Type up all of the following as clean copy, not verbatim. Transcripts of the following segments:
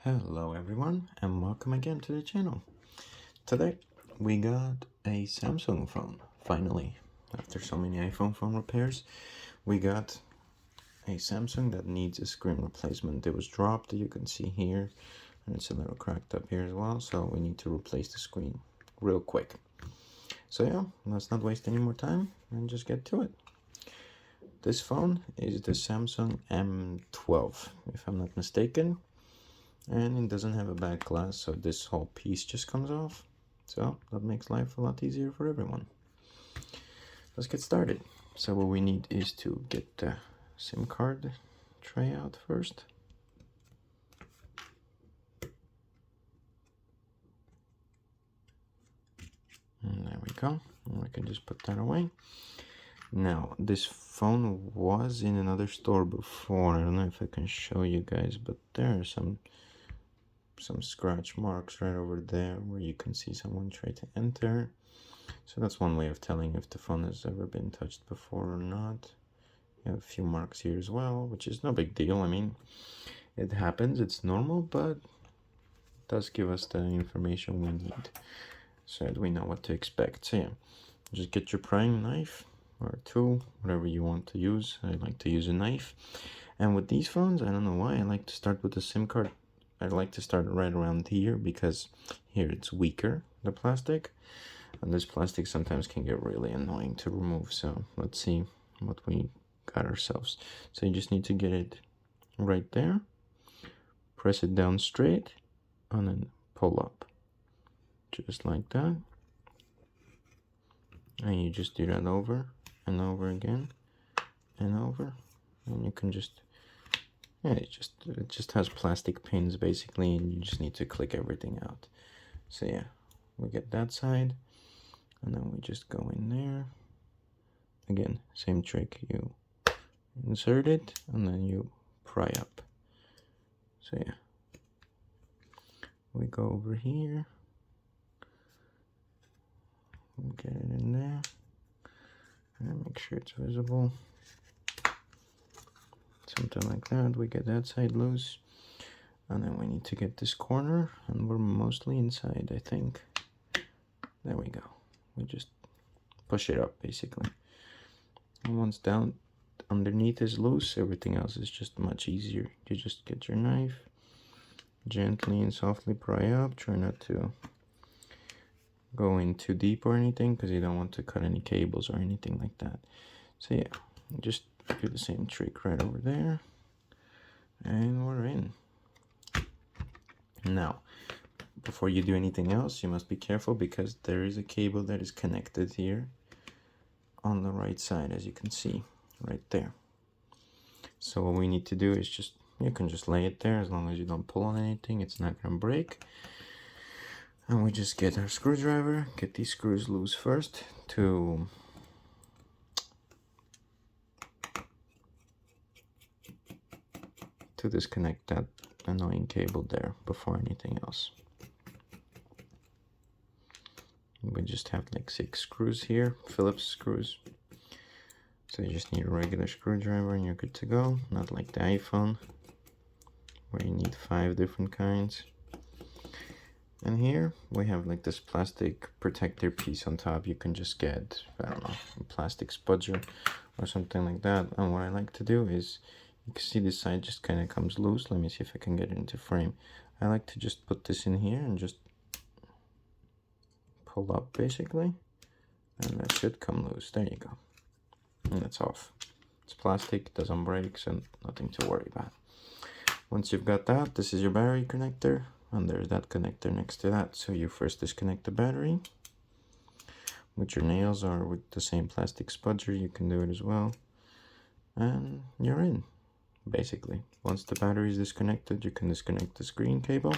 Hello everyone and welcome again to the channel. Today we got a Samsung phone. Finally, after so many iPhone phone repairs, we got a Samsung that needs a screen replacement. It was dropped, you can see here, and it's a little cracked up here as well, so we need to replace the screen real quick. So yeah, let's not waste any more time and just get to it. This phone is the Samsung M12, if I'm not mistaken. And it doesn't have a back glass, so this whole piece just comes off, so that makes life a lot easier for everyone. Let's get started. So what we need is to get the SIM card tray out first. And there we go, and we can just put that away. Now this phone was in another store before. I don't know if I can show you guys, but there are some scratch marks right over there where you can see someone try to enter. So that's one way of telling if the phone has ever been touched before or not. You have a few marks here as well, which is no big deal. I mean, it happens, it's normal, but it does give us the information we need so that we know what to expect. So yeah, just get your prying knife or a tool, whatever you want to use. I like to use a knife. And with these phones, I don't know why, I like to start with the SIM card. I like to start right around here because here it's weaker, the plastic, and this plastic sometimes can get really annoying to remove. So let's see what we got ourselves. So you just need to get it right there, press it down straight, and then pull up just like that. And you just do that over and over again and over, and you can just, yeah, it just has plastic pins basically, and you just need to click everything out. So yeah, we get that side, and then we just go in there. Again, same trick, you insert it and then you pry up. So yeah, we go over here, we get it in there, and make sure it's visible. Something like that. We get that side loose, and then we need to get this corner, and we're mostly inside, I think. There we go. We just push it up basically, and once down underneath is loose, everything else is just much easier. You just get your knife, gently and softly pry up. Try not to go in too deep or anything, because you don't want to cut any cables or anything like that. So yeah, just do the same trick right over there, and we're in. Now, before you do anything else, you must be careful, because there is a cable that is connected here on the right side, as you can see right there. So what we need to do is just, you can just lay it there. As long as you don't pull on anything, it's not gonna break. And we just get our screwdriver, get these screws loose first to disconnect that annoying cable there before anything else. We just have like 6 screws here, Phillips screws. So you just need a regular screwdriver and you're good to go. Not like the iPhone, where you need 5 different kinds. And here we have like this plastic protector piece on top. You can just get, I don't know, a plastic spudger or something like that. And what I like to do is, you can see this side just kind of comes loose. Let me see if I can get it into frame. I like to just put this in here and just pull up basically, and that should come loose. There you go. And that's off. It's plastic, doesn't break, so nothing to worry about. Once you've got that, this is your battery connector, and there's that connector next to that. So you first disconnect the battery with your nails, or with the same plastic spudger, you can do it as well. And you're in, basically. Once the battery is disconnected, you can disconnect the screen cable.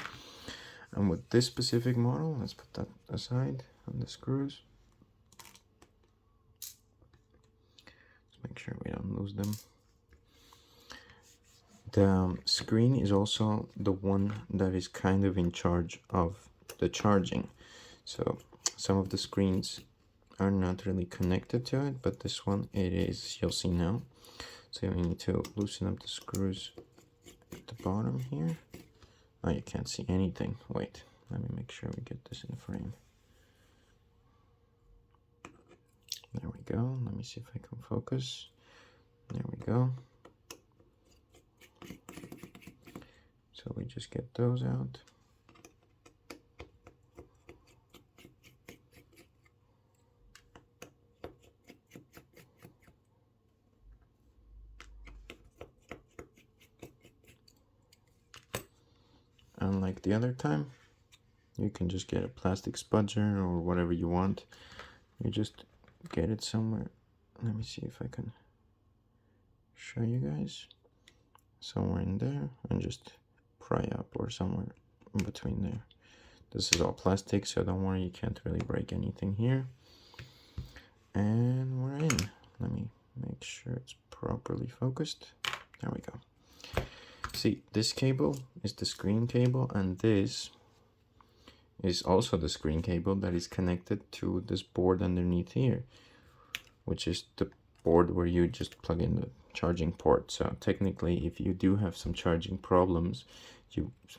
And with this specific model, let's put that aside on the screws. Make sure we don't lose them. The screen is also the one that is kind of in charge of the charging. So some of the screens are not really connected to it, but this one it is, you'll see now. So we need to loosen up the screws at the bottom here, Oh, you can't see anything. Wait, let me make sure we get this in frame. There we go. Let me see if I can focus. There we go. So we just get those out. Unlike the other time, you can just get a plastic spudger or whatever you want. You just get it somewhere. Let me see if I can show you guys. Somewhere in there, and just pry up, or somewhere in between there. This is all plastic, so don't worry, you can't really break anything here. And we're in. Let me make sure it's properly focused. There we go. See, this cable is the screen cable, and this is also the screen cable that is connected to this board underneath here, which is the board where you just plug in the charging port. So technically, if you do have some charging problems,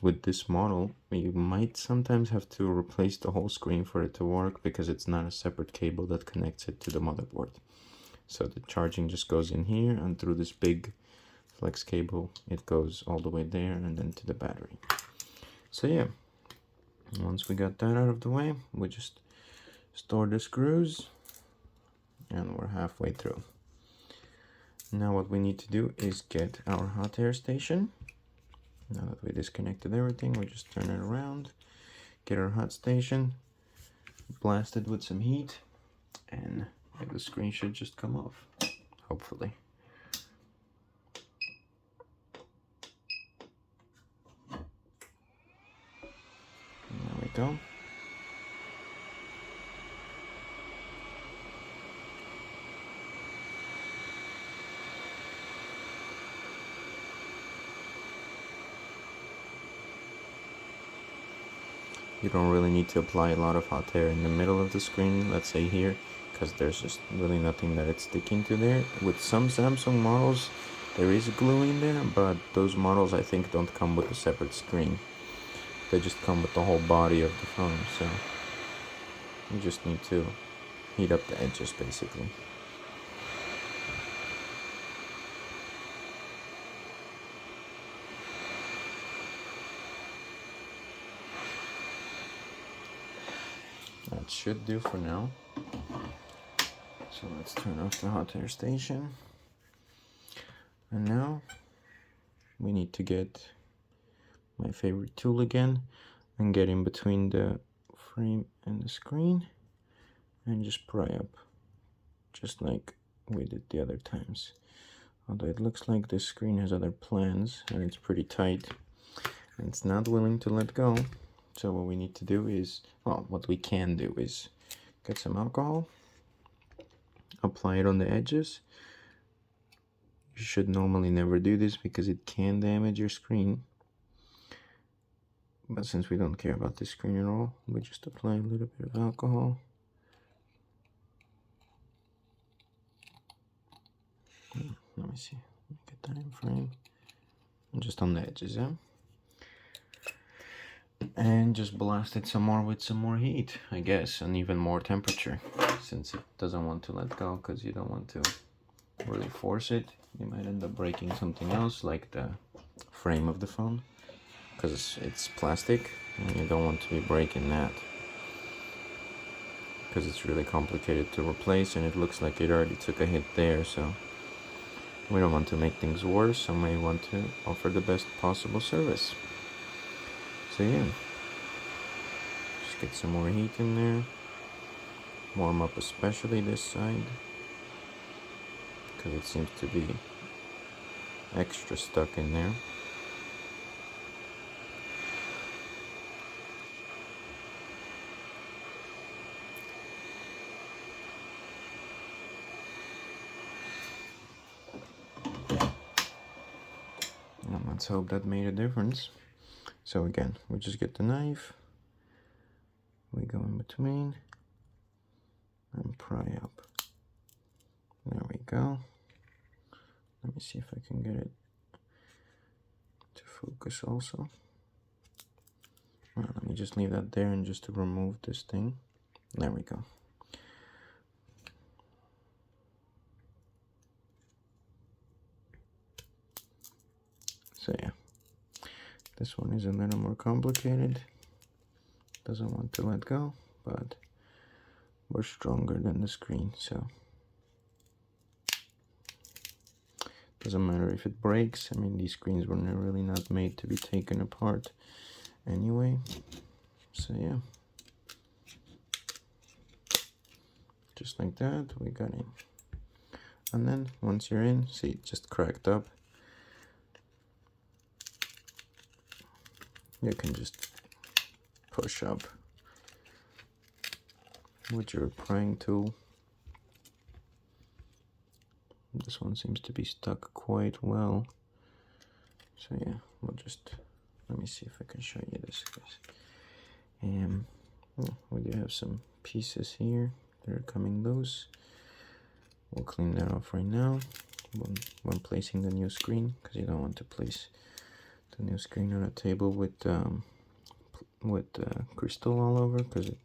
with this model, you might sometimes have to replace the whole screen for it to work, because it's not a separate cable that connects it to the motherboard. So the charging just goes in here, and through this big flex cable, it goes all the way there and then to the battery. So yeah, once we got that out of the way, we just store the screws, and we're halfway through. Now what we need to do is get our hot air station. Now that we disconnected everything, we just turn it around, get our hot station, blast it with some heat, and the screen should just come off, hopefully. There we go. You don't really need to apply a lot of hot air in the middle of the screen, let's say here, because there's just really nothing that it's sticking to there. With some Samsung models, there is glue in there, but those models I think don't come with a separate screen. They just come with the whole body of the phone, so you just need to heat up the edges basically. That should do for now. So let's turn off the hot air station. And now we need to get my favorite tool again and get in between the frame and the screen and just pry up, just like we did the other times. Although it looks like this screen has other plans and it's pretty tight and it's not willing to let go. So what we need to do is, well, what we can do is get some alcohol, apply it on the edges. You should normally never do this because it can damage your screen. But since we don't care about this screen at all, we just apply a little bit of alcohol. Let me see, get that in frame. And just on the edges, yeah? And just blast it some more with some more heat, I guess, and even more temperature, since it doesn't want to let go, because you don't want to really force it. You might end up breaking something else, like the frame of the phone, because it's plastic, and you don't want to be breaking that, because it's really complicated to replace, and it looks like it already took a hit there, so we don't want to make things worse, and we want to offer the best possible service. So yeah, just get some more heat in there, warm up especially this side, because it seems to be extra stuck in there. And let's hope that made a difference. So again, we just get the knife, we go in between, and pry up. There we go. Let me see if I can get it to focus also. just leave that there, and just to remove this thing. There we go. So yeah, this one is a little more complicated. Doesn't want to let go, but we're stronger than the screen, so doesn't matter if it breaks. I mean, these screens were really not made to be taken apart anyway. So yeah, just like that, we got in. And then once you're in, see, it just cracked up. You can just push up with your prying tool. This one seems to be stuck quite well. So yeah, we'll just, let me see if I can show you this, guys. We do have some pieces here that are coming loose. We'll clean that off right now when placing the new screen, because you don't want to place the new screen on a table with crystal all over, because it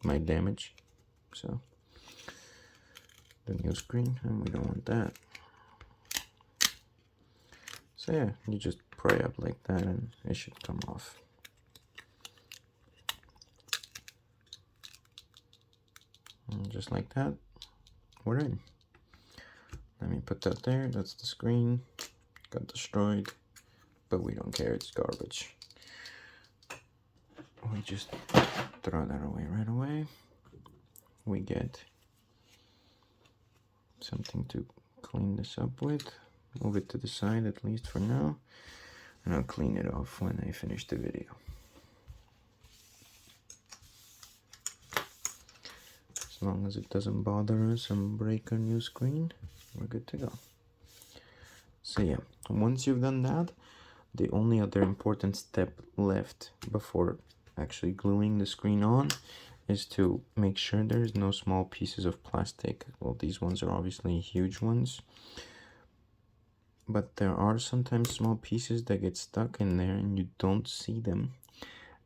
might damage. So the new screen, and we don't want that. So yeah, you just pry up like that and it should come off. And just like that, we're in. Let me put that there. That's the screen. Got destroyed, but we don't care, it's garbage. We just throw that away right away. We get something to clean this up with. Move it to the side, at least for now, and I'll clean it off when I finish the video. As long as it doesn't bother us and break our new screen, we're good to go. So yeah, once you've done that, the only other important step left before actually gluing the screen on is to make sure there's no small pieces of plastic. Well, these ones are obviously huge ones, but there are sometimes small pieces that get stuck in there and you don't see them.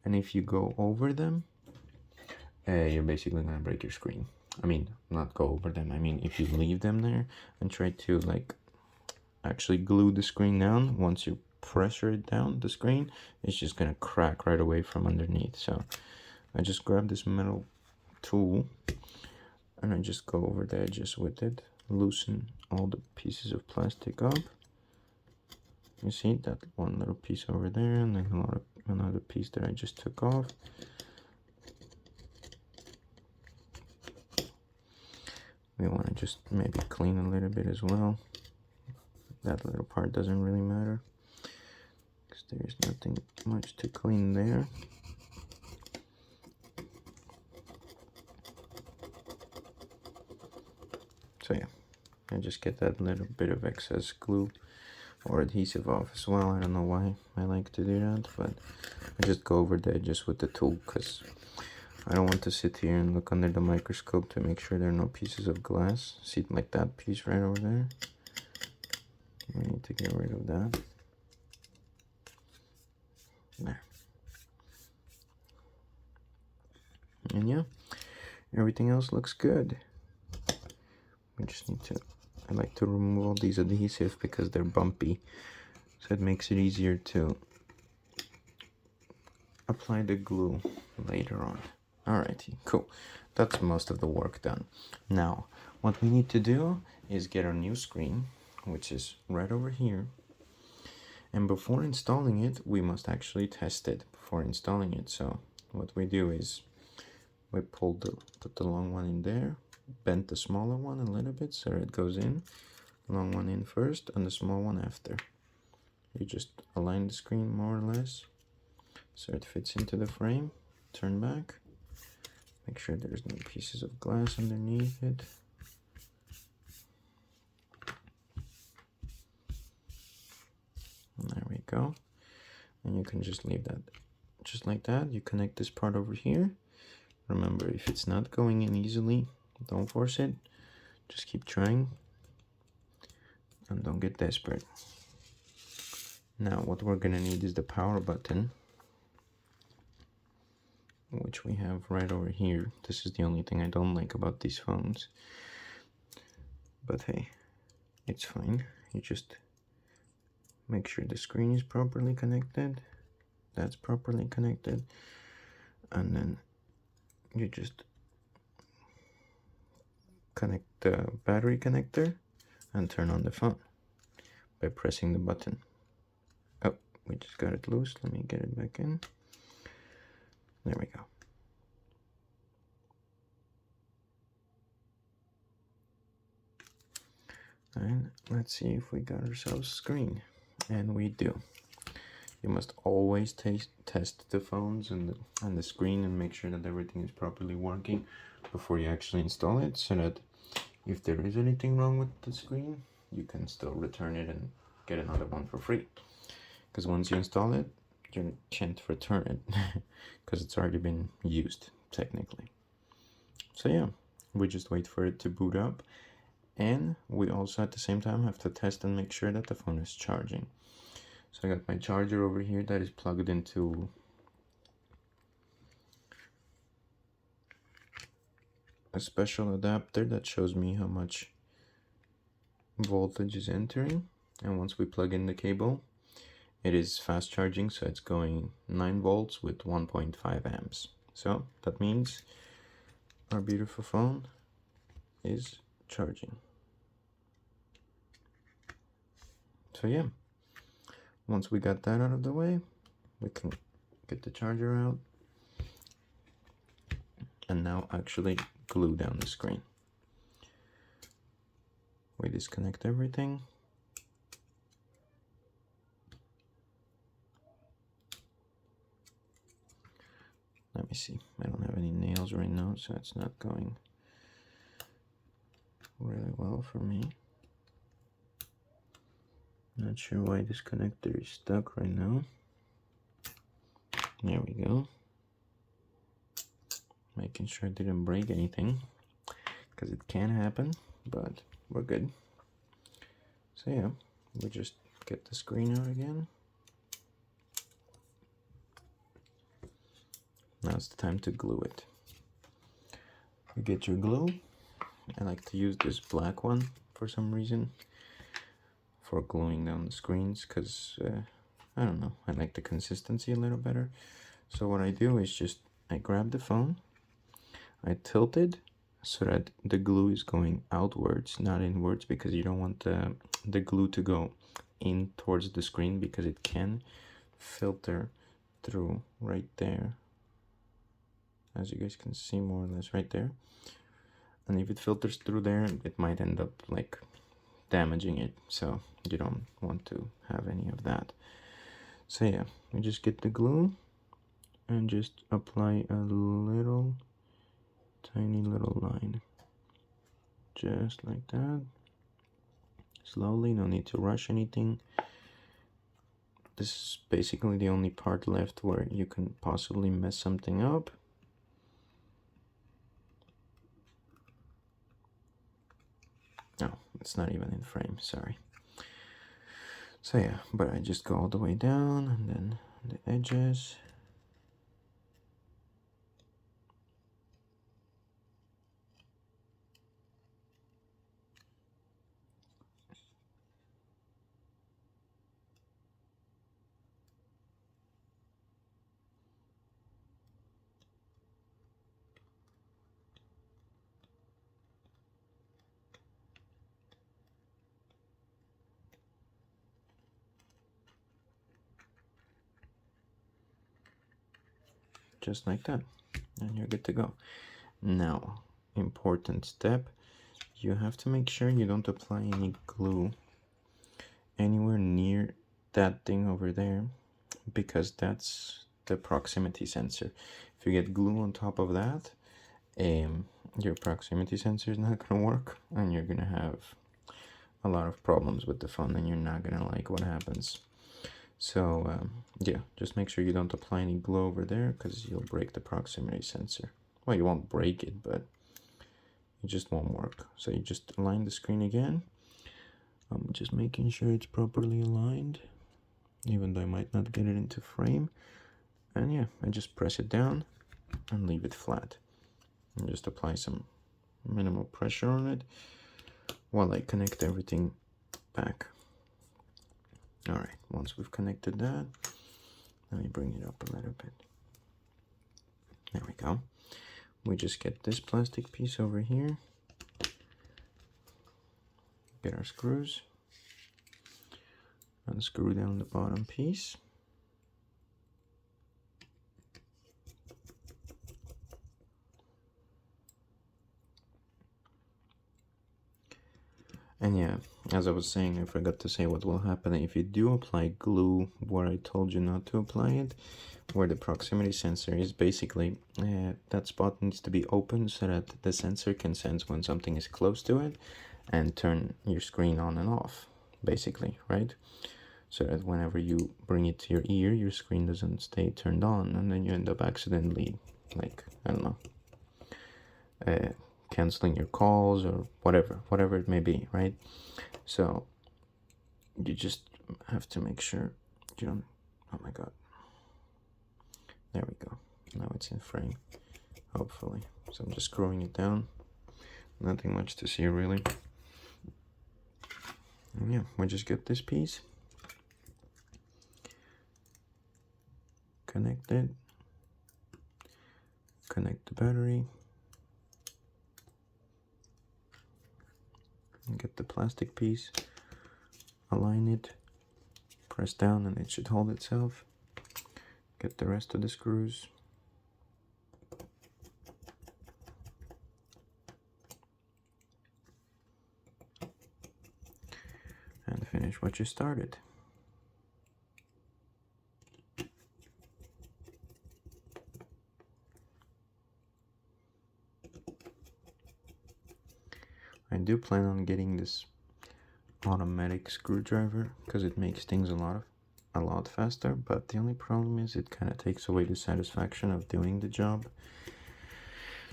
And if you go over them, you're basically gonna break your screen. I mean, not go over them. I mean, if you leave them there and try to like actually glue the screen down, once you pressure it down, the screen, it's just gonna crack right away from underneath. So I just grab this metal tool and I just go over the edges with it, loosen all the pieces of plastic up. You see that one little piece over there, and then another piece that I just took off. We want to just maybe clean a little bit as well. That little part doesn't really matter, because there's nothing much to clean there. So yeah, I just get that little bit of excess glue or adhesive off as well. I don't know why I like to do that, but I just go over the edges with the tool, because I don't want to sit here and look under the microscope to make sure there are no pieces of glass. See, like that piece right over there? We need to get rid of that. There. And yeah, everything else looks good. We just need to, I like to remove all these adhesive because they're bumpy, so it makes it easier to apply the glue later on. Alrighty, cool. That's most of the work done. Now, what we need to do is get our new screen, which is right over here. And before installing it, we must actually test it before installing it. So what we do is we put the long one in there, bend the smaller one a little bit so it goes in. Long one in first and the small one after. You just align the screen more or less so it fits into the frame. Turn back. Make sure there's no pieces of glass underneath it. And there we go. And you can just leave that just like that. You connect this part over here. Remember, if it's not going in easily, don't force it. Just keep trying. And don't get desperate. Now what we're gonna need is the power button. which we have right over here. This is the only thing I don't like about these phones, but hey, it's fine. You just make sure the screen is properly connected, that's properly connected, and then you just connect the battery connector and turn on the phone by pressing the button. Oh, we just got it loose. Let me get it back in. There we go. And let's see if we got ourselves a screen. And we do. You must always test the phones and the screen and make sure that everything is properly working before you actually install it, so that if there is anything wrong with the screen, you can still return it and get another one for free. Because once you install it, you can't return it because it's already been used technically. So yeah, we just wait for it to boot up, and we also at the same time have to test and make sure that the phone is charging. So I got my charger over here that is plugged into a special adapter that shows me how much voltage is entering, and once we plug in the cable, it is fast charging, so it's going 9 volts with 1.5 amps. So that means our beautiful phone is charging. So yeah, once we got that out of the way, we can get the charger out and now actually glue down the screen. We disconnect everything. Let me see, I don't have any nails right now, so it's not going really well for me. Not sure why this connector is stuck right now. There we go. Making sure it didn't break anything, because it can happen, but we're good. So yeah, we just get the screen out again. Now it's the time to glue it. You get your glue. I like to use this black one for some reason for gluing down the screens, because I don't know, I like the consistency a little better. So what I do is just I grab the phone, I tilt it so that the glue is going outwards, not inwards, because you don't want the glue to go in towards the screen, because it can filter through right there, as you guys can see more or less right there. And if it filters through there, it might end up like damaging it, so you don't want to have any of that. So yeah, we just get the glue and just apply a little tiny little line, just like that, slowly, no need to rush anything. This is basically the only part left where you can possibly mess something up. No, it's not even in frame, sorry. So yeah, but I just go all the way down, and then the edges. Just like that, and you're good to go. Now, important step, you have to make sure you don't apply any glue anywhere near that thing over there, because that's the proximity sensor. If you get glue on top of that, your proximity sensor is not gonna work, and you're gonna have a lot of problems with the phone, and you're not gonna like what happens. So yeah, just make sure you don't apply any glue over there, because you'll break the proximity sensor. Well, you won't break it, but it just won't work. So you just align the screen again. I'm just making sure it's properly aligned, even though I might not get it into frame. And yeah, I just press it down, and leave it flat. And just apply some minimal pressure on it while I connect everything back. Alright, once we've connected that, let me bring it up a little bit. There we go. We just get this plastic piece over here, get our screws, unscrew down the bottom piece. And yeah, as I was saying, I forgot to say what will happen if you do apply glue where I told you not to apply it, where the proximity sensor is. Basically, that spot needs to be open so that the sensor can sense when something is close to it and turn your screen on and off, basically, right? So that whenever you bring it to your ear, your screen doesn't stay turned on, and then you end up accidentally, like, I don't know, canceling your calls or whatever it may be, right? So you just have to make sure you don't, oh my god, there we go, now it's in frame, hopefully. So I'm just screwing it down, nothing much to see really. And yeah, we just get this piece, connect it, connect the battery, and get the plastic piece, align it, press down and it should hold itself. Get the rest of the screws, and finish what you started. I do plan on getting this automatic screwdriver because it makes things a lot faster, but the only problem is it kind of takes away the satisfaction of doing the job.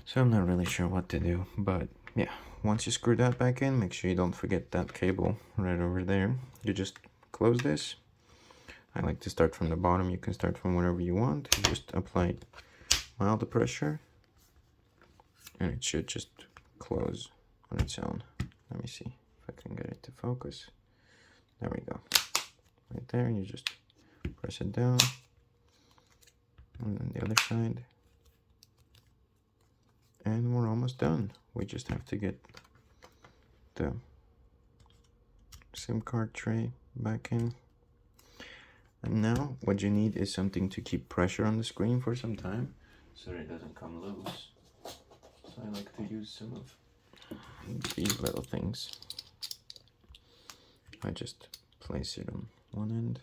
So I'm not really sure what to do, but yeah, once you screw that back in, make sure you don't forget that cable right over there. You just close this. I like to start from the bottom. You can start from wherever you want. You just apply mild pressure and it should just close on its own. Let me see if I can get it to focus. There we go. Right there, you just press it down. And then the other side. And we're almost done. We just have to get the SIM card tray back in. And now what you need is something to keep pressure on the screen for some time so that it doesn't come loose. So I like to use some of these little things. I just place it on one end.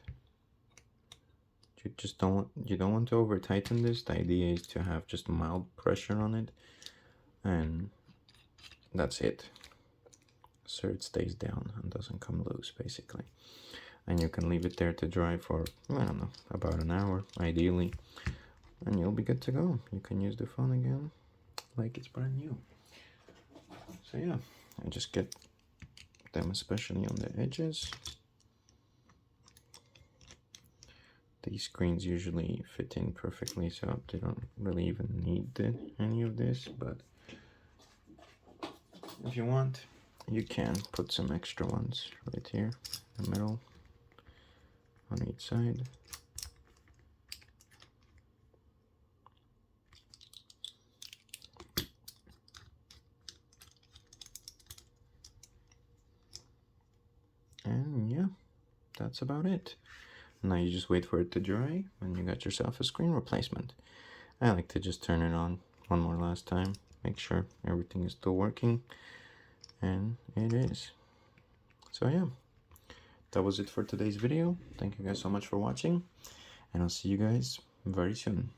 You don't want to over tighten this. The idea is to have just mild pressure on it, and that's it. So it stays down and doesn't come loose, basically. And you can leave it there to dry for, I don't know, about an hour ideally, and you'll be good to go. You can use the phone again like it's brand new. So yeah, I just get them especially on the edges. These screens usually fit in perfectly, so they don't really even need any of this, but if you want, you can put some extra ones right here in the middle on each side. And yeah, that's about it. Now you just wait for it to dry and you got yourself a screen replacement. I like to just turn it on one more last time, make sure everything is still working, and it is. So yeah, that was it for today's video. Thank you guys so much for watching, and I'll see you guys very soon.